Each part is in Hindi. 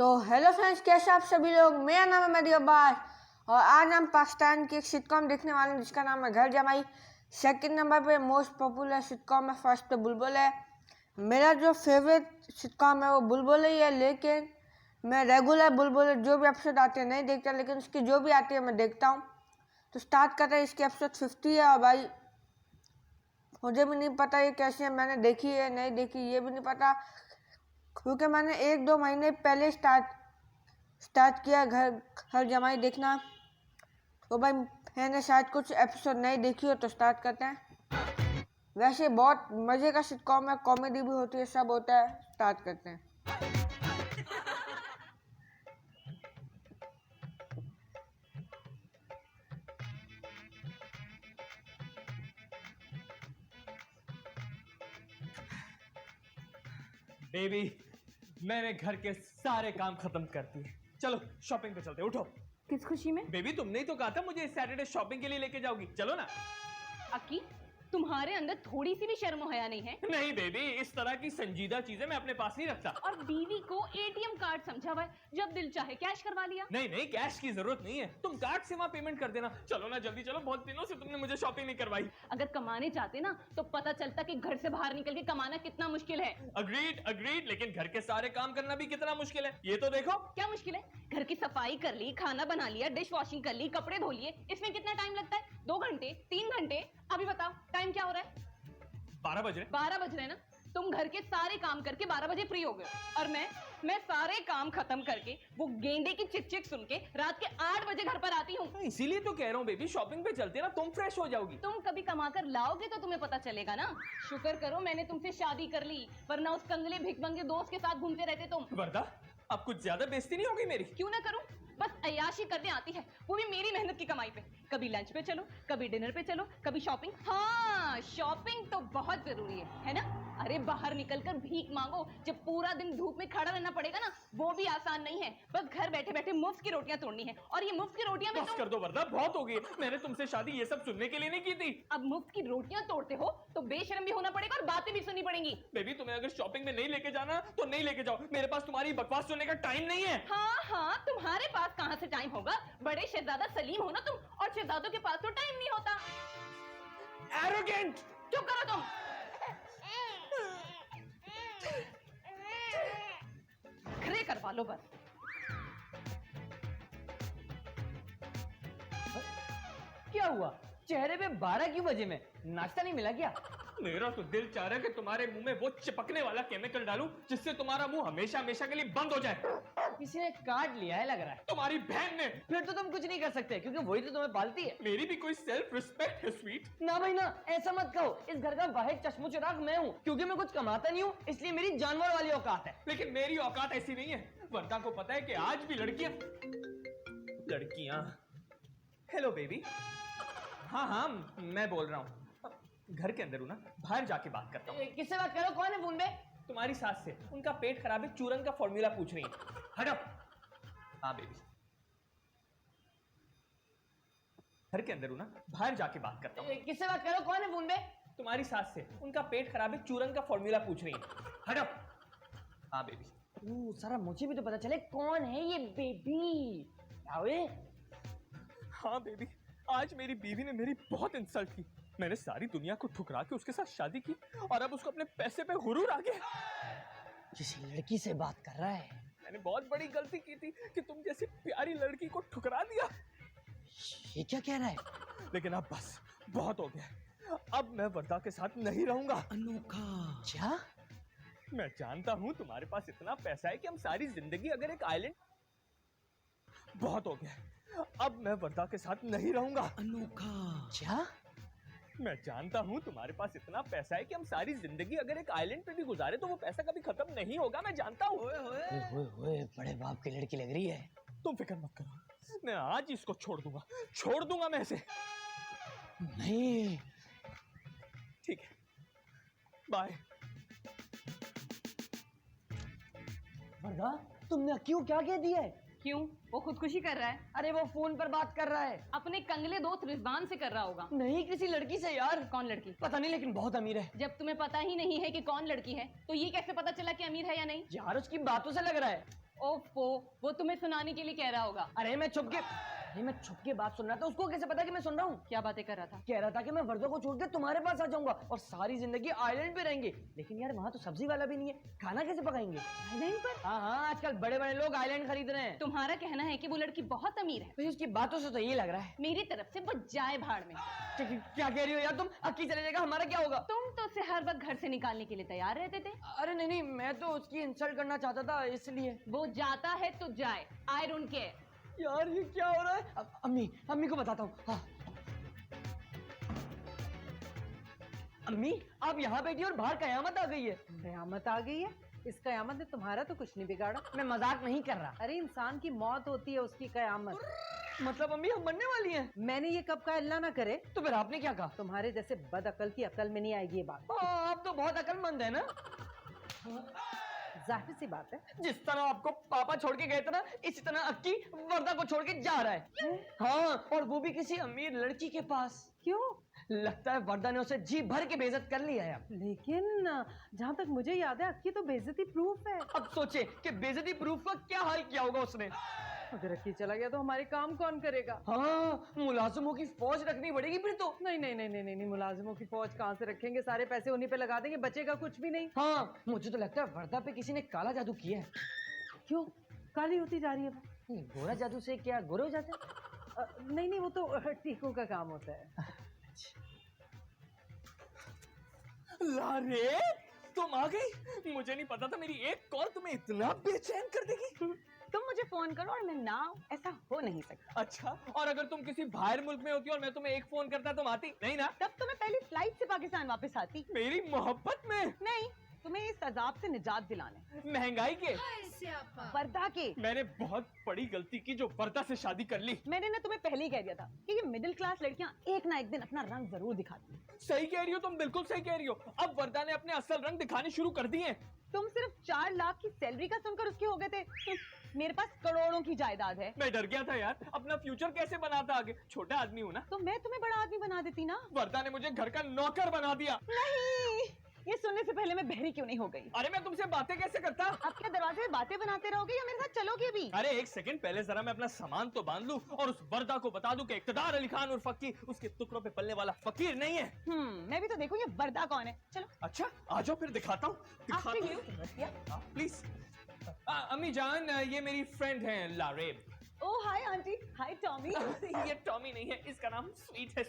तो हेलो फ्रेंड्स, कैसे आप सभी लोग। मेरा नाम है मेहदी अब्बास और आज हम पाकिस्तान की एक सिटकॉम देखने वाले हैं जिसका नाम है घर जमाई। सेकंड नंबर पे मोस्ट पॉपुलर सिटकॉम है, फर्स्ट पे बुलबुल है। मेरा जो फेवरेट सिटकॉम है वो बुलबुल ही है, लेकिन मैं रेगुलर बुलबुल जो भी एपिसोड आते हैं नहीं देखता, लेकिन उसकी जो भी आती है मैं देखता हूँ। तो स्टार्ट करते हैं। इसकी एपिसोड 50 है और भाई मुझे भी नहीं पता ये कैसे है, मैंने देखी है नहीं देखी ये भी नहीं पता, क्योंकि मैंने 1-2 महीने पहले स्टार्ट किया घर घर जमाई देखना। तो भाई मैंने शायद कुछ एपिसोड नहीं देखी हो, तो स्टार्ट करते हैं। वैसे बहुत मज़े का सिटकॉम है, कॉमेडी भी होती है, सब होता है। स्टार्ट करते हैं। बेबी, मैंने घर के सारे काम खत्म कर दिए। चलो शॉपिंग पे चलते हैं, उठो। किस खुशी में? बेबी, तुमने ही तो कहा था मुझे इस सैटरडे शॉपिंग के लिए लेके जाओगी, चलो ना। अक्की, तुम्हारे अंदर थोड़ी सी भी शर्म हया नहीं है? नहीं बेबी, इस तरह की संजीदा चीजें मैं अपने पास नहीं रखता। और बीवी को एटीएम कार्ड समझा हुआ है, जब दिल चाहे कैश करवा लिया। नहीं नहीं, कैश की जरूरत नहीं है, तुम कार्ड से वहाँ पेमेंट कर देना। चलो ना जल्दी चलो, बहुत दिनों से तुमने मुझे शॉपिंग नहीं करवाई। अगर कमाने चाहते ना तो पता चलता कि घर से बाहर निकल के कमाना कितना मुश्किल है। अग्रीड, लेकिन घर के सारे काम करना भी कितना मुश्किल है, ये तो देखो। क्या मुश्किल है? घर की सफाई कर ली, खाना बना लिया, डिश वॉशिंग कर ली, कपड़े धो लिए, इसमें कितना टाइम लगता है? 2 घंटे, 3 घंटे? अभी बताओ टाइम क्या हो रहा है? 12 बज रहे। 12 बज रहे ना। तुम घर के सारे काम करके 12 बजे फ्री हो गए और मैं सारे काम खत्म करके वो गेंडे की चिक सुन के रात के 8 बजे घर पर आती हूँ। इसीलिए तो कह रहा हूँ बेबी, शॉपिंग पे चलते ना, तुम फ्रेश हो जाओगी। तुम कभी कमा कर लाओगे तो तुम्हें पता चलेगा ना। शुक्र करो मैंने तुमसे शादी कर ली, वरना उस कंगले भिखमंगे दोस्त के साथ घूमते रहते तुम। वर्दा, अब कुछ ज्यादा बेइज्जती नहीं होगी मेरी? क्यों ना करूं, बस अय्याशी करने आती है, वो भी मेरी मेहनत की कमाई पे। कभी लंच पे चलो, कभी डिनर पे चलो, कभी शॉपिंग। हाँ, शॉपिंग तो बहुत जरूरी है ना? अरे बाहर निकलकर भीख मांगो जब पूरा दिन धूप में खड़ा रहना पड़ेगा ना, वो भी आसान नहीं है। बस घर बैठे बैठे मुफ्त की रोटियां तोड़नी है, और ये मुफ्त की रोटियां में बस कर दो वर्दा, बहुत हो गई। मैंने तुमसे शादी ये सब सुनने के लिए नहीं की थी। अब मुफ्त की रोटियां तोड़ते हो तो बेशर्म भी होना पड़ेगा और बातें भी सुननी पड़ेंगी। बेबी, तुम्हें अगर शॉपिंग में नहीं लेके जाना तो नहीं लेके जाओ, मेरे पास तुम्हारी बकवास सुनने का टाइम नहीं है। हाँ, तुम्हारे पास कहाँ से टाइम होगा? बड़े शहजादा सलीम हो ना तुम, और शहजादों के पास तो टाइम नहीं होता। एरोगेंट! चुप करो तुम। खरे करवा लो बस। क्या हुआ? चेहरे पे 12 क्यों बजे में? नाश्ता नहीं मिला क्या? मेरा तो दिल चाह रहा है कि तुम्हारे मुंह में वो चिपकने वाला केमिकल डालूं जिससे तुम्हारा मुंह हमेशा हमेशा के लिए बंद हो जाए। किसी ने काट लिया है लग रहा है। तुम्हारी बहन ने। फिर तो तुम कुछ नहीं कर सकते, क्योंकि वही तो तुम्हें पालती है। मेरी भी कोई सेल्फ रिस्पेक्ट है स्वीट। ना भाई ना, ऐसा मत कहो। इस घर का वाहिद चश्मो चिराग मैं हूँ, क्योंकि मैं कुछ कमाता नहीं हूँ, इसलिए मेरी जानवर वाली औकात है। लेकिन मेरी औकात ऐसी नहीं है। वर्दा को पता है कि आज भी लड़कियां। Hello baby. हाँ, मैं बोल रहा हूँ। घर के अंदर हूँ ना, बाहर जाके बात करता हूँ। किससे बात करो? कौन है फोन पे? तुम्हारी सास से। उनका पेट खराब है, चूरन का फॉर्मूला पूछ रही है। हटो। हाँ बेबी, घर के अंदर हूँ ना, बाहर जाके बात करता हूँ। किससे बात करो? कौन है फोन पे? तुम्हारी सास से। उनका पेट खराब है, चूरन का फॉर्मूला पूछ रही है। हटो। हाँ बेबी। सारा मुझे भी तो पता चले कौन है ये बेबी। हाँ बेबी, आज मेरी बीवी ने मेरी बहुत इंसल्ट की। मैंने सारी दुनिया को ठुकरा के उसके साथ शादी की, और अब उसको अपने पैसे पे गुरूर आ गया। किसी लड़की से बात कर रहा है। मैंने बहुत बड़ी गलती की थी कि तुम जैसी प्यारी लड़की को ठुकरा दिया। ये क्या कह रहा है? लेकिन अब बस बहुत हो गया। अब मैं वर्दा के साथ नहीं रहूंगा। अनोखा। क्या? मैं जानता हूँ तुम्हारे पास इतना पैसा है कि हम सारी जिंदगी अगर एक आइलैंड। बहुत हो गया। अब मैं वर्दा के साथ नहीं रहूंगा। अनोखा। क्या? मैं जानता हूँ तुम्हारे पास इतना पैसा है कि हम सारी जिंदगी अगर एक आइलैंड पे भी गुजारे तो वो पैसा कभी खत्म नहीं होगा। मैं जानता हूँ। ओए, बड़े बाप की लड़की लग रही है। तुम फिक्र मत करो, मैं आज ही इसको छोड़ दूंगा मैं इसे। नहीं। ठीक है, बाय। वर्दा, तुमने क्यों क्या कह दिया है? क्यों? वो खुदकुशी कर रहा है। अरे वो फोन पर बात कर रहा है। अपने कंगले दोस्त रिजवान से कर रहा होगा। नहीं, किसी लड़की से यार। कौन लड़की? पता नहीं, लेकिन बहुत अमीर है। जब तुम्हें पता ही नहीं है कि कौन लड़की है तो ये कैसे पता चला कि अमीर है या नहीं? यार उसकी बातों से लग रहा है। ओफो, वो तुम्हें सुनाने के लिए कह रहा होगा। अरे मैं छुप के बात सुन रहा था, उसको कैसे पता कि मैं सुन रहा हूँ? क्या बातें कर रहा था? कह रहा था कि मैं वर्दा को छोड़ के तुम्हारे पास आ जाऊंगा और सारी जिंदगी आइलैंड पे रहेंगे। लेकिन यार वहाँ तो सब्जी वाला भी नहीं है, खाना कैसे पकाएंगे? आइलैंड पर? हाँ, आजकल बड़े बड़े लोग आइलैंड खरीद रहे हैं। तुम्हारा कहना है कि वो लड़की बहुत अमीर है। भाई उसकी बातों से तो यही लग रहा है। मेरी तरफ से वो जाए भाड़ में। क्या कह रही हो यार तुम? अक्की चले जाएगा, हमारा क्या होगा? तुम तो उसे हर वक्त घर से निकालने के लिए तैयार रहते थे। अरे नहीं, मैं तो उसकी इंसल्ट करना चाहता था इसलिए। वो जाता है तो जाए, आई डोंट केयर। यार ये क्या हो रहा है? अम्मी को बताता हूँ। हाँ। अम्मी, आप यहाँ बैठी और बाहर कयामत आ गई है। कयामत आ गई है? इस कयामत ने तुम्हारा तो कुछ नहीं बिगाड़ा। मैं मजाक नहीं कर रहा। अरे इंसान की मौत होती है, उसकी कयामत। मतलब अम्मी हम मरने वाली हैं? मैंने ये कब कहा? अल्लाह ना करे। तो फिर आपने क्या कहा? तुम्हारे जैसे बदअकल की अकल में नहीं आएगी ये बात। आप तो बहुत अकलमंद है ना। जाहिर सी बात है। जिस तरह आपको पापा छोड़ के गए थे ना, इसी तरह अक्की वर्दा को छोड़ के जा रहा है। हाँ, और वो भी किसी अमीर लड़की के पास। क्यों? लगता है वर्दा ने उसे जी भर के बेइज्जत कर लिया है। लेकिन जहाँ तक मुझे याद है अक्की तो बेइज्जती प्रूफ है। अब सोचे कि बेइज्जती प्रूफ का क्या हाल किया होगा उसने। अगर अक्की चला गया तो हमारे काम कौन करेगा? हाँ, मुलाजिमों की फौज रखनी पड़ेगी फिर तो। नहीं, मुलाजिमों की फौज कहाँ से रखेंगे? सारे पैसे उन्हीं पे लगा देंगे, बचेगा कुछ भी नहीं। हाँ, मुझे तो लगता है वर्दा पे किसी ने काला जादू किया है। क्यों? काली होती जा रही है वो? नहीं, गोरा जादू से क्या गोरे हो जाते हैं? नहीं, वो तो टीकों का काम होता है। लारे, तुम आ गई। मुझे नहीं पता था मेरी एक कॉल तुम्हें इतना बेचैन कर देगी। तुम मुझे फोन करो और मैं ना आऊं, ऐसा हो नहीं सकता। अच्छा, और अगर तुम किसी बाहर मुल्क में होती और मैं तुम्हें एक फोन करता तुम आती नहीं ना? तब तो मैं पहली फ्लाइट से पाकिस्तान वापस आती। मेरी मोहब्बत में नहीं, तुम्हें इस अजाब से निजात दिलाने। महंगाई के, वर्दा के। मैंने बहुत बड़ी गलती की जो वर्दा से शादी कर ली। मैंने ना तुम्हें पहले ही कह दिया था कि ये मिडिल क्लास लड़कियां एक ना एक दिन अपना रंग जरूर दिखाती हैं। सही कह रही हो तुम, बिल्कुल सही कह रही हो। अब वर्दा ने अपने असल रंग दिखाने शुरू कर दिए। तुम सिर्फ 4 लाख की सैलरी का सुनकर उसके हो गए थे। मेरे पास करोड़ों की जायदाद है। मैं डर गया था यार, अपना फ्यूचर कैसे बनाता आगे। छोटा आदमी हूँ ना। तो मैं तुम्हें बड़ा आदमी बना देती ना। वर्दा ने मुझे घर का नौकर बना दिया। नहीं, ये सुनने से पहले मैं बहरी क्यों नहीं हो गई? अरे मैं तुमसे बातें कैसे करता? अब क्या दरवाजे में बातें बनाते रहोगे या मेरे साथ चलोगे भी? अरे एक सेकंड, पहले जरा मैं अपना सामान तो बांध लूं और उस वर्दा को बता दूं कि इक़्तिदार अली खान और फकीर उसके टुकड़ों पे पलने वाला फकीर नहीं है। मैं भी तो देखूं ये वर्दा कौन है। चलो। अच्छा, आ जाओ फिर दिखाता हूँ। After you. प्लीज। अम्मी जान, ये मेरी फ्रेंड है लारेब। ओह हाय आंटी। हाय टॉमी। ये टॉमी नहीं है, इसका नाम स्वीट है।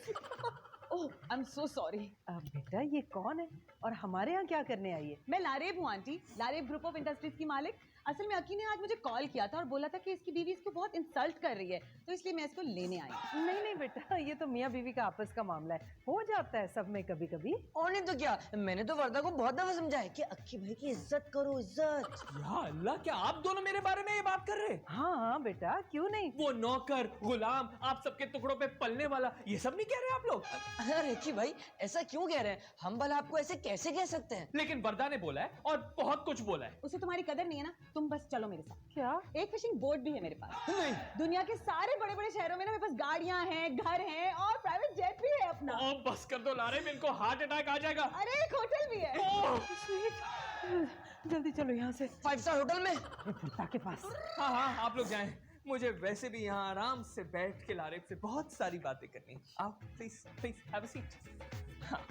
ओह आई एम सो सॉरी। बेटा ये कौन है और हमारे यहाँ क्या करने आई है? मैं लारेब हूँ aunty, Laraib group of industries की मालिक। असल में अक्की ने आज मुझे कॉल किया था और बोला था कि इसकी बीवी इसको बहुत इंसल्ट कर रही है, तो इसलिए मैं इसको लेने आई हूँ। नहीं बेटा, ये तो मियाँ बीवी का आपस का मामला है, हो जाता है सब में कभी कभी। और नहीं तो क्या, मैंने तो वर्दा को बहुत दफा समझाया कि अक्की भाई की इज्जत करो, इज्जत। या अल्लाह, क्या आप दोनों मेरे बारे में ये बात कर रहे हैं? हाँ बेटा, क्यों नहीं। वो नौकर, गुलाम, आप सबके टुकड़ों पे पलने वाला, ये सब नहीं कह रहे आप लोग? अरे अक्की भाई ऐसा क्यों कह रहे हैं? हम भला आपको ऐसे कैसे कह सकते हैं? लेकिन वर्दा ने बोला है और बहुत कुछ बोला है। उसे तुम्हारी कदर नहीं है ना, तुम बस चलो मेरे साथ। क्या? एक फिशिंग बोट भी है मेरे पास। नहीं। दुनिया के सारे बड़े बड़े शहरों में ना मेरे पास गाड़ियां हैं, घर हैं और प्राइवेट जेट भी है अपना। ओ, बस कर दो लारेब, इनको हार्ट अटैक आ जाएगा। अरे एक होटल भी है। ओह, स्वीट, जल्दी चलो यहाँ से। 5 स्टार होटल में। वर्दा के पास। हाँ हाँ, आप लोग जाएं। मुझे वैसे भी यहाँ आराम से बैठ के लारेब से बहुत सारी बातें करनी। आओ please please have a seat. हाँ।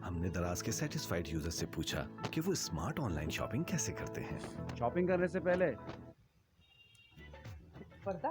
हमने दराज के सेटिस्फाइड यूजर से पूछा कि वो स्मार्ट ऑनलाइन शॉपिंग कैसे करते हैं। शॉपिंग करने से पहले वर्दा,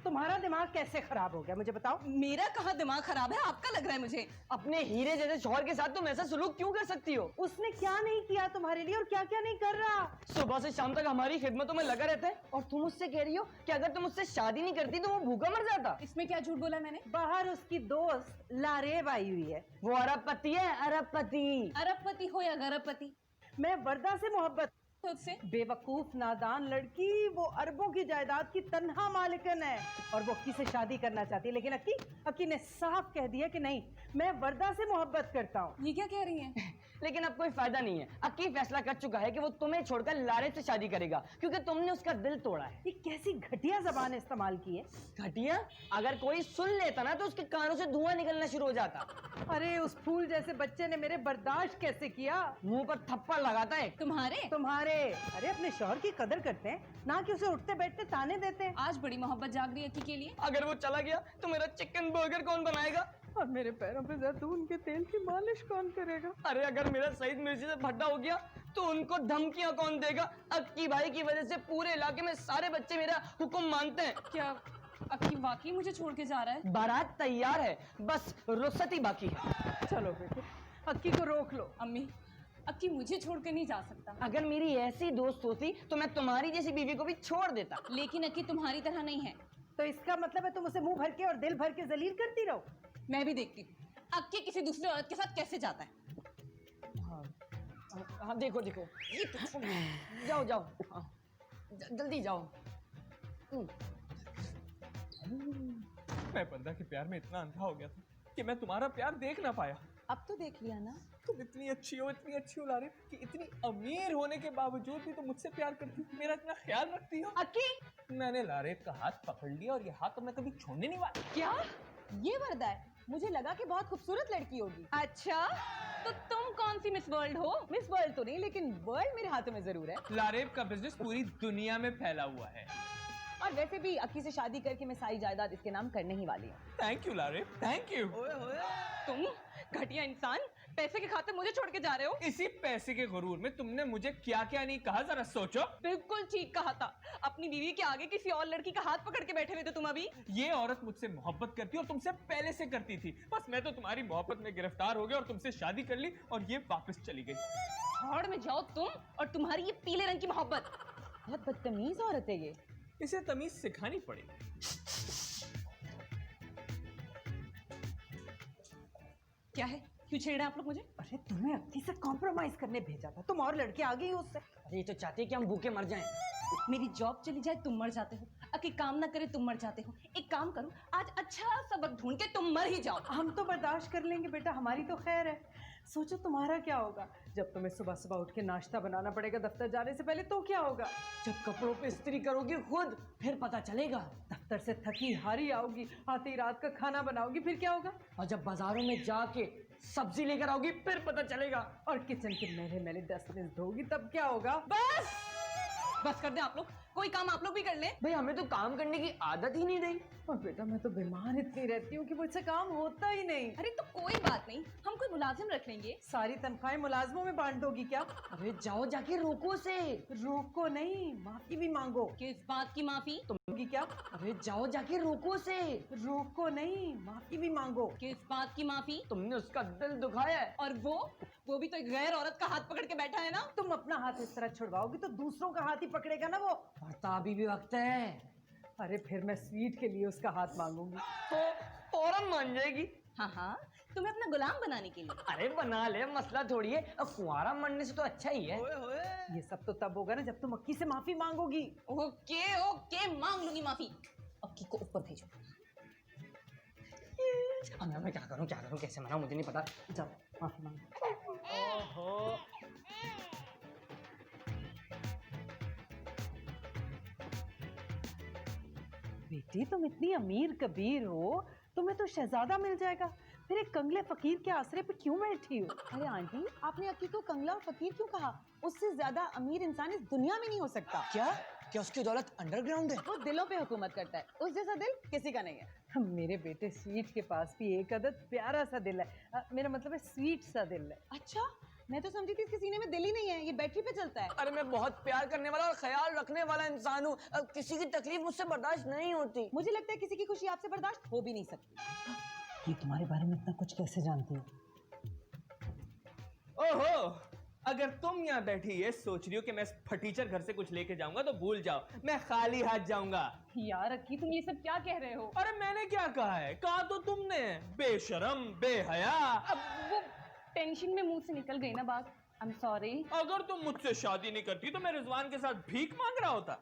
तुम्हारा दिमाग कैसे खराब हो गया मुझे बताओ। मेरा कहाँ दिमाग खराब है, आपका लग रहा है मुझे। अपने हीरे जैसे शौहर के साथ तुम ऐसा सुलूक क्यों कर सकती हो? उसने क्या नहीं किया तुम्हारे लिए और क्या क्या नहीं कर रहा। सुबह से शाम तक हमारी खिदमतों में लगा रहता है और तुम उससे कह रही हो कि अगर तुम उससे शादी नहीं करती तो वो भूखा मर जाता। इसमें क्या झूठ बोला मैंने? बाहर उसकी दोस्त लारेब आई हुई है। वो अरबपति है, अरबपति। अरबपति हो या गरबपति, मैं वर्दा से मोहब्बत। उससे बेवकूफ नादान लड़की, वो अरबों की जायदाद की तन्हा मालिकन है और वो अक्की से शादी करना चाहती है, लेकिन अक्की ने साफ कह दिया कि नहीं, मैं वर्दा से मोहब्बत करता हूँ। ये क्या कह रही हैं? लेकिन अब कोई फायदा नहीं है। अक्की फैसला कर चुका है कि वो तुम्हें छोड़कर लारे से शादी करेगा, क्योंकि तुमने उसका दिल तोड़ा है। ये कैसी घटिया जबान इस्तेमाल की है। घटिया? अगर कोई सुन लेता ना तो उसके कानों से धुआं निकलना शुरू हो जाता। अरे उस फूल जैसे बच्चे ने मेरे बर्दाश्त कैसे किया। मुंह पर थप्पड़ लगाता है। तुम्हारे अरे अपने शौहर की कदर करते हैं ना कि उसे उठते बैठते ताने देते हैं। आज बड़ी मोहब्बत जाग रही है अक्की के लिए। अगर वो चला गया तो मेरा चिकन बर्गर कौन बनाएगा? और मेरे पैरों पे जैतून के तेल की मालिश कौन करेगा। अरे अगर मेरा सईद मिर्ची से भट्टा हो गया तो उनको धमकियां कौन देगा? अक्की भाई की वजह से पूरे इलाके में सारे बच्चे मेरा हुक्म मानते हैं। क्या अक्की वाकई मुझे छोड़ के जा रहा है? बारात तैयार है, बस रुखसत ही बाकी है। चलो बेटे अक्की को रोक लो। अम्मी, अक्की मुझे छोड़ के नहीं जा सकता। अगर मेरी ऐसी दोस्त होती तो मैं तुम्हारी जैसी बीवी को भी छोड़ देता। लेकिन अक्की तुम्हारी तरह नहीं है। तो इसका मतलब है तुम उसे मुंह भर के और दिल भर के जलील करती रहो। मैं भी देखती हूँ अक्की किसी दूसरी औरत के साथ कैसे जाता है। हाँ देखो देखो, जाओ जाओ, हाँ, जल्दी जाओ। मैं बंदा के प्यार में इतना अंधा हो गया था कि मैं तुम्हारा प्यार देख ना पाया। अब तो देख लिया ना। तुम इतनी अच्छी हो लारे कि इतनी अमीर होने के बावजूद भी तुम मुझसे प्यार करती हो, मेरा इतना ख्याल रखती हो। अक्की मैंने लारेब का हाथ पकड़ लिया और ये हाथ तो मैं कभी छोड़ने नहीं वाला। क्या ये वर्दा है? मुझे लगा कि बहुत खूबसूरत लड़की होगी। अच्छा, तो तुम कौन सी मिस वर्ल्ड हो? मिस वर्ल्ड तो नहीं, लेकिन वर्ल्ड मेरे हाथों में जरूर है। लारेब का बिजनेस पूरी दुनिया में फैला हुआ है। और वैसे भी अक्की से शादी करके मैं सारी जायदाद इसके नाम करने ही वाली हूँ। Thank you Laraib, thank you. तुम घटिया इंसान, पैसे के खातिर मुझे छोड़ के जा रहे हो। इसी पैसे के गुरूर में तुमने मुझे क्या क्या नहीं कहा, जरा सोचो। बिल्कुल ठीक कहा था। अपनी बीवी के आगे किसी और लड़की का हाथ पकड़ के बैठे हुए थे तुम अभी। ये औरत मुझसे मोहब्बत करती और तुमसे पहले से करती थी, बस मैं तो तुम्हारी मोहब्बत में गिरफ्तार हो गया और तुमसे शादी कर ली और ये वापस चली गई। हॉड़ में जाओ तुम और तुम्हारी ये पीले रंग की मोहब्बत। बहुत बदतमीज औरत है ये। इसे तमीज सिखानी पड़ेगी। क्या है, क्यों छेड़ रहे हैं आप लोग मुझे? अरे तुम्हें अक्की से कॉम्प्रोमाइज करने भेजा था, तुम और लड़के आ गई हो उससे। अरे ये तो चाहती है कि हम भूखे मर जाएं। मेरी जॉब चली जाए तुम मर जाते हो, अक्की काम ना करे तुम मर जाते हो। एक काम करो, आज अच्छा सबक ढूंढ के तुम मर ही जाओ। हम तो बर्दाश्त कर लेंगे बेटा, हमारी तो खैर है। सोचो तुम्हारा क्या होगा जब तुम्हें सुबह सुबह उठ के नाश्ता बनाना पड़ेगा दफ्तर जाने से पहले, तो क्या होगा? जब कपड़ों पे इस्त्री करोगी खुद, फिर पता चलेगा। दफ्तर से थकी हारी आओगी, आती रात का खाना बनाओगी, फिर क्या होगा? और जब बाजारों में जाके सब्जी लेकर आओगी, फिर पता चलेगा। और किचन के मैले मैले डस्टबिन धोगी, तब क्या होगा? बस कर दे आप लोग, कोई काम आप लोग भी कर ले। भाई हमें तो काम करने की आदत ही नहीं रही। और बेटा मैं तो बीमार इतनी रहती हूँ कि मुझसे काम होता ही नहीं। अरे तो कोई बात नहीं, हम कोई मुलाजिम रख लेंगे। सारी तनख्वाहें मुलाजमों में बांट दोगी क्या? अरे जाओ जाके रोको से। रोको नहीं, माफी भी मांगो। किस बात की माफी? होगी क्या? अरे जाओ जाके रोको से। रोको नहीं, माफी भी मांगो। किस बात की माफी? तुमने उसका दिल दुखाया है। और वो भी तो एक गैर औरत का हाथ पकड़ के बैठा है ना। तुम अपना हाथ इस तरह छुड़वाओगी तो दूसरों का हाथ ही पकड़ेगा ना वो। और अभी भी वक्त है। अरे फिर मैं स्वीट के लिए उसका हाथ मांगूंगी तो फौरन मान जाएगी। हाँ हाँ, तुम्हें अपना गुलाम बनाने के लिए। अरे बना ले, मसला थोड़ी है। अब कुंवारा मरने से तो अच्छा ही है। ये सब तो तब होगा ना जब तुम अक्की से माफी मांगोगी। ओके ओके, मांग लूंगी माफी। अक्की को ऊपर भेजो। अब मैं क्या करूं कैसे मनाऊं, मुझे नहीं पता। जाओ माफी मांगो। ओहो, बेटी तुम इतनी अमीर कबीर हो, तुम्हें तो शहजादा मिल जाएगा, फिर एक कंगले फकीर के आसरे पे क्यों बैठी हो? अरे आंटी, आपने अक्की को कंगला और फकीर क्यों कहा? उससे ज्यादा अमीर इंसान इस दुनिया में नहीं हो सकता। क्या उसकी दौलत अंडरग्राउंड है? वो दिलों पे हुकूमत करता है, उस जैसा दिल किसी का नहीं है। मेरे बेटे स्वीट के पास भी एक अदद प्यारा सा दिल है। मेरा मतलब है स्वीट सा दिल है। अच्छा, मैं तो समझी थी इसके सीने में दिल ही नहीं है, ये बैटरी पे चलता है। अरे मैं बहुत प्यार करने वाला और ख्याल रखने वाला इंसान हूँ। किसी की तकलीफ मुझसे बर्दाश्त नहीं होती। मुझे लगता है किसी की खुशी आपसे बर्दाश्त हो भी नहीं सकती। ये तुम्हारे बारे में इतना कुछ कैसे जानती हो? ओहो, अगर तुम यहाँ बैठी ये सोच रही हो कि मैं इस फटीचर घर से कुछ लेके जाऊंगा तो भूल जाओ, मैं खाली हाथ जाऊंगा। यार अक्की, तुम ये सब क्या कह रहे हो? अरे मैंने क्या कहा है, कहा तो तुमने, बेशरम बेहया। अब वो टेंशन में मुंह से निकल गई ना बात। I am sorry. अगर तुम मुझसे शादी नहीं करती तो मैं रिजवान के साथ भीख मांग रहा होता।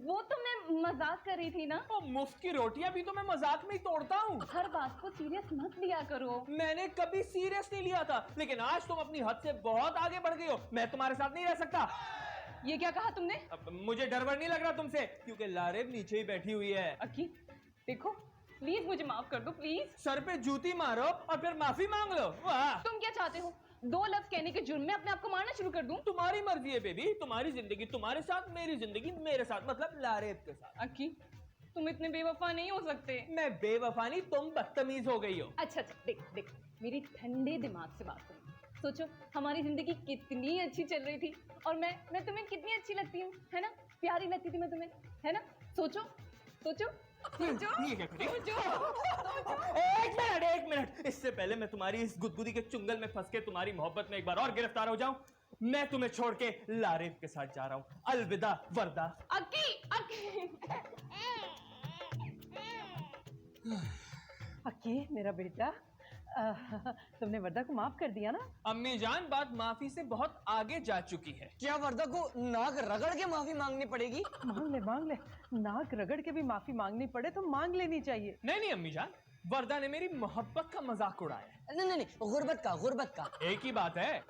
वो तो मैं मजाक कर रही थी ना। और मुफ्त की रोटियां भी तो मैं मजाक में ही तोड़ता हूँ। हर बात को सीरियस मत लिया करो। मैंने कभी सीरियस नहीं लिया था, लेकिन आज तुम अपनी हद से बहुत आगे बढ़ गई हो। मैं तुम्हारे साथ नहीं रह सकता। ये क्या कहा तुमने? अब मुझे डर वर नहीं लग रहा तुमसे, क्योंकि लारेब नीचे ही बैठी हुई है। अक्की देखो, प्लीज मुझे माफ कर दो प्लीज। सर पे जूती मारो और फिर माफी मांग लो। वाह, तुम क्या चाहते हो? 2 लफ्ज कहने के जुर्म में अपने आप को मारना शुरू कर दूं? तुम्हारी मर्जी है बेबी। तुम्हारी जिंदगी तुम्हारे साथ, मेरी जिंदगी मेरे साथ, मतलब लारेब के साथ। अक्की तुम इतने बेवफा नहीं हो सकते। मैं बेवफा नहीं, तुम बदतमीज हो गई हो। अच्छा देख देख, मेरी ठंडे दिमाग से बात करो। सोचो हमारी जिंदगी कितनी अच्छी चल रही थी और मैं तुम्हें कितनी अच्छी लगती हूँ, है ना? प्यारी लगती थी मैं तुम्हें, है ना? सोचो सोचो सोचो। ये क्या करी? एक मिनट, इससे पहले मैं तुम्हारी इस गुदगुदी के चुंगल में फंस के तुम्हारी मोहब्बत में एक बार और गिरफ्तार हो जाऊं, मैं तुम्हें छोड़ के लारेब के साथ जा रहा हूं। अलविदा वर्दा। अक्की अक्की अक्की मेरा बेटा, तुमने वर्दा को माफ कर दिया ना? अम्मी जान, बात माफी से बहुत आगे जा चुकी है। क्या वर्दा को नाक रगड़ के माफी मांगनी पड़ेगी? मांग ले, नाक रगड़ के भी माफी मांगनी पड़े तो मांग लेनी चाहिए। नहीं अम्मी जान, वर्दा ने मेरी मोहब्बत का मजाक उड़ाया। नहीं, गुर्बत का। एक ही बात है।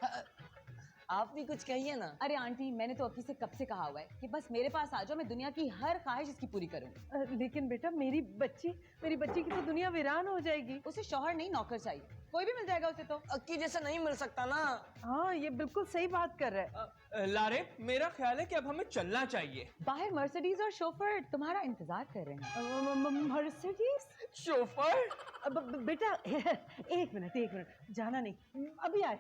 आप भी कुछ कहिए ना। अरे आंटी, मैंने तो अक्की से कब से कहा हुआ है कि बस मेरे पास आ जाओ, मैं दुनिया की हर ख्वाहिश इसकी पूरी करूंगी। लेकिन बेटा मेरी बच्ची की तो दुनिया वीरान हो जाएगी। उसे शौहर नहीं नौकर चाहिए, कोई भी मिल जाएगा उसे तो। अक्की जैसा नहीं मिल सकता ना। हाँ, ये बिल्कुल सही बात कर रहा है। लारेब, मेरा ख्याल है कि अब हमें चलना चाहिए। बाहर मर्सिडीज और शोफर तुम्हारा इंतजार कर रहे हैं। Mercedes chauffeur? बेटा एक मिनट, जाना नहीं, अभी आए।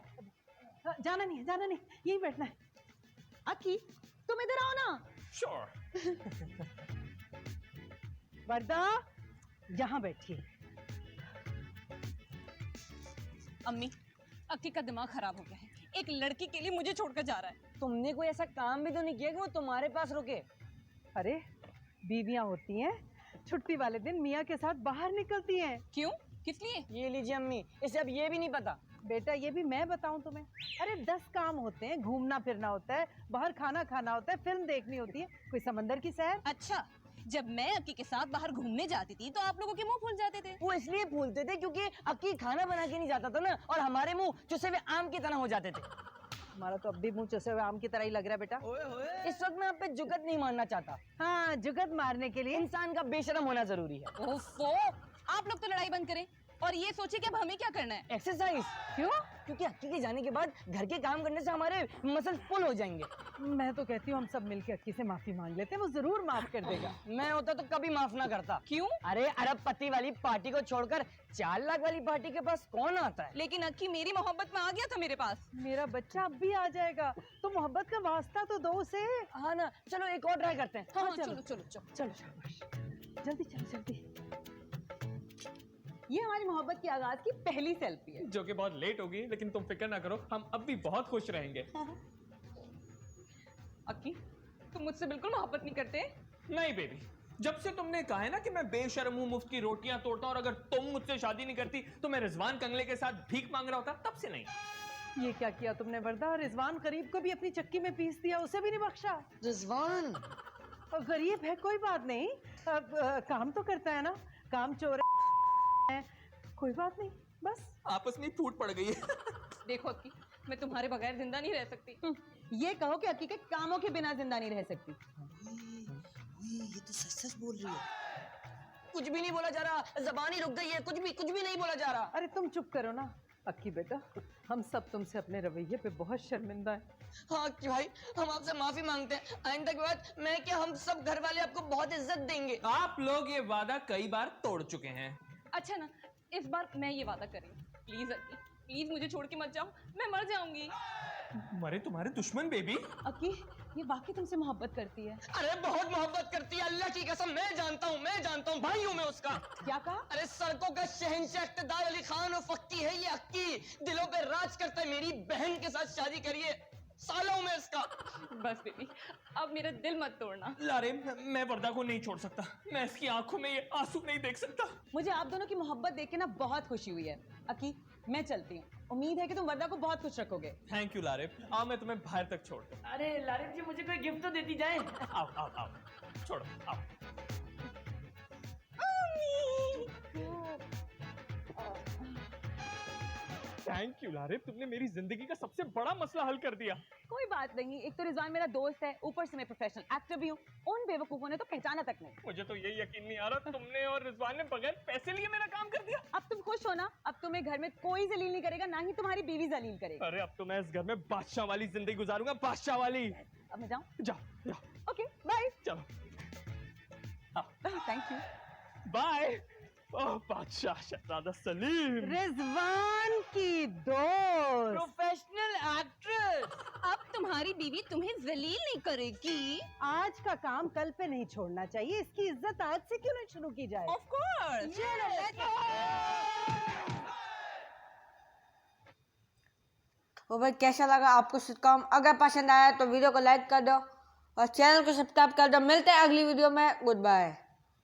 जाना नहीं, यही बैठना है। अक्की तुम इधर आओ ना। श्योर। वर्दा यहाँ बैठिए। अम्मी, अक्की का दिमाग खराब हो गया है। एक लड़की के लिए मुझे छोड़कर जा रहा है। तुमने कोई ऐसा काम भी तो नहीं किया कि वो तुम्हारे पास रुके। अरे बीवियां होती हैं, छुट्टी वाले दिन मियाँ के साथ बाहर निकलती हैं। क्यों? किस लिए? ये लीजिए अम्मी, इसे अब ये भी नहीं पता। बेटा ये भी मैं बताऊं तुम्हें? अरे 10 काम होते हैं, घूमना फिरना होता है, बाहर खाना खाना होता है, फिल्म देखनी होती है, कोई समंदर की सैर। अच्छा, जब मैं अक्की के साथ बाहर घूमने जाती थी तो आप लोगों के मुंह फूल जाते थे। वो इसलिए फूलते थे क्योंकि अक्की खाना बना के नहीं जाता था ना, और हमारे मुंह चुसे हुए आम की तरह हो जाते थे। हमारा तो अब भी मुंह चुसे हुए आम की तरह ही लग रहा है बेटा। इस वक्त मैं आप पे जुगत नहीं मारना चाहता। हाँ, जुगत मारने के लिए इंसान का बेशरम होना जरूरी है। ओफो, आप लोग तो लड़ाई बंद करें और ये सोचिए कि अब हमें क्या करना है। एक्सरसाइज। क्यों? क्योंकि अक्की के जाने के बाद घर के काम करने से हमारे मसल फुल हो जाएंगे। मैं तो कहती हूँ हम सब मिलके अक्की से माफी मांग लेते हैं, वो जरूर माफ कर देगा। मैं होता तो कभी माफ ना करता। क्यों? अरे अरबपति वाली पार्टी को छोड़कर 4 लाख वाली पार्टी के पास कौन आता है? लेकिन अक्की मेरी मोहब्बत में आ गया था मेरे पास। मेरा बच्चा अब भी आ जाएगा, तो मोहब्बत का वास्ता तो दो उसे। हाँ ना, चलो एक और ट्राई करते हैं। हाँ, चलो। चलो। चलो जल्दी। ये हमारी मोहब्बत की आगाज की पहली सेल्फी है। जो कि बहुत लेट होगी, लेकिन तुम फिक्र ना करो, हम अब भी बहुत खुश रहेंगे। अक्की, तुम मुझसे बिल्कुल मोहब्बत नहीं करते? नहीं बेबी, जब से तुमने कहा है ना कि मैं बेशर्म हूँ, मुफ्त की रोटियां तोड़ता हूँ और अगर तुम मुझसे शादी नहीं करती तो मैं रिजवान कंगले के साथ भीख मांग रहा होता, तब से नहीं। ये क्या किया तुमने वर्दा? रिजवान करीब को भी अपनी चक्की में पीस दिया, उसे भी नहीं बख्शा। रिजवान गरीब है कोई बात नहीं, अब काम तो करता है ना, काम चोर है, कोई बात नहीं, बस आपस में फूट पड़ गई है। देखो अक्की, मैं तुम्हारे बगैर जिंदा नहीं रह सकती। ये कहो कि अक्की के कामों के बिना जिंदा नहीं रह सकती। ये तो सच बोल रही है। कुछ भी नहीं बोला जा रहा, जबान ही रुक गई है, कुछ भी नहीं बोला जा रहा। अरे तुम चुप करो ना। अक्की बेटा, हम सब तुमसे अपने रवैये पे बहुत शर्मिंदा हैं। हाँ कि भाई, हम आपसे माफी मांगते हैं। आइंदा के बाद मैं क्या, हम सब घर वाले आपको बहुत इज्जत देंगे। आप लोग ये वादा कई बार तोड़ चुके हैं। अच्छा ना, इस बार मैं ये वादा कर रही हूँ। प्लीज अक्की, प्लीज मुझे छोड़ के मत जाओ, मैं मर जाऊंगी। मरे तुम्हारे दुश्मन बेबी। अक्की ये वाकई तुमसे मोहब्बत करती है। अरे बहुत मोहब्बत करती है, अल्लाह की कसम, मैं जानता हूँ, भाई हूँ मैं उसका। क्या कहा? अरे सड़कों का शहंशाह इक़्तिदार अली खान और फक्की है ये अक्की, दिलों पे राज करता है। मेरी बहन के साथ शादी करिए, सालों में इसका। बस बेबी, अब मेरा दिल मत तोड़ना। लारेब, मैं वर्दा को नहीं छोड़ सकता, मैं इसकी आंखों में ये आंसू नहीं देख सकता। मुझे आप दोनों की मोहब्बत देख के ना बहुत खुशी हुई है। अक्की मैं चलती हूँ। उम्मीद है कि तुम वर्दा को बहुत खुश रखोगे। थैंक यू लारिब, आओ मैं तुम्हें बाहर तक छोड़ दूं। अरे लारिब जी मुझे कोई गिफ्ट तो देती जाए। आओ आओ आओ, छोड़ो आओ। थैंक यू लारिब, तुमने मेरी जिंदगी का सबसे बड़ा मसला हल कर दिया। कोई बात नहीं, एक तो रिजवान मेरा दोस्त है, ऊपर से मैं प्रोफेशनल एक्टर भी हूँ। उन बेवकूफों ने तो पहचाना तक नहीं। मुझे तो ये यकीन नहीं आ रहा, तुमने और रिजवान ने बगैर पैसे लिए मेरा काम कर दिया। अब तुम खुश हो ना? अब तुम्हें घर में कोई जलील नहीं करेगा, ना ही तुम्हारी बीवी जलील करेगी। अरे अब तो मैं इस घर में बादशाह वाली जिंदगी गुजारूंगा, बादशाह वाली। अब मैं जाऊँ? जाओ जाओ, ओके बाय। चलो थैंक यू। बाय। ओह बादशाह शहजादा सलीम। रिजवान की दोस्त, प्रोफेशनल एक्ट्रेस। अब तुम्हारी बीवी तुम्हें जलील नहीं करेगी। आज का काम कल पे नहीं छोड़ना चाहिए। इसकी इज्जत आज से क्यों नहीं शुरू की जाए? Of course. और भाई कैसा लगा आपको सिटकॉम? अगर पसंद आया तो वीडियो को लाइक कर दो और चैनल को सब्सक्राइब कर दो। मिलते हैं अगली वीडियो में। Good bye.